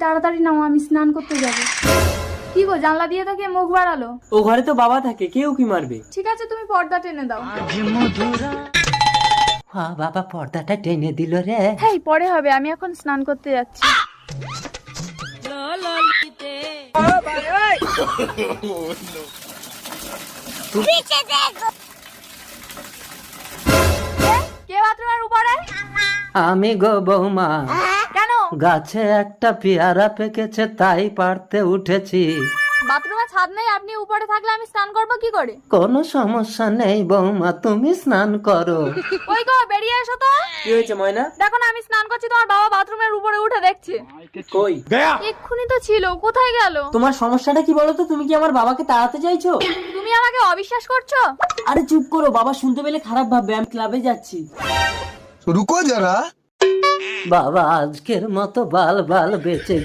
তাড়াতাড়ি নাও, আমি স্নান করতে যাবো। কি গো, জানলা দিয়ে তো কে মুখ বাড়ালো? ও ঘরে তো বাবা থাকে, কেউ কি মারবে? ঠিক আছে, তুমি পর্দা টেনে দাও। বাবা পর্দাটা টেনে দিল রে। হ্যাঁ, পরে হবে, আমি এখন স্নান করতে যাচ্ছি। কে বাথরুমের উপরে? আমি গো বৌমা, কেন? গাছে একটা পেয়ারা পেকেছে তাই পারতে উঠেছি। বাথরুমে ছাদ নেই, আপনি উপরে থাকলে আমি স্নান করবো কি করে? কোনো সমস্যা নেই বৌমা, তুমি স্নান করো। ওই গো, বেরিয়ে এসো তো। কি হয়েছে ময়না? দেখো না, আমি স্নান করছি, তোমার বাবা বাথরুমের উপরে উঠে দেখছে। কই? এক্ষুনি তো ছিল, কোথায় গেল? তোমার সমস্যাটা কি বলো তো? তুমি কি আমার বাবাকে তাড়াতে চাইছো? তুমি আমাকে অবিশ্বাস করছো? আরে চুপ করো, বাবা শুনতে পেলে খারাপ ভাববে। আমি ক্লাবে যাচ্ছি। रुको जरा। বাবা আজকের মতো বাল বাল বেঁচে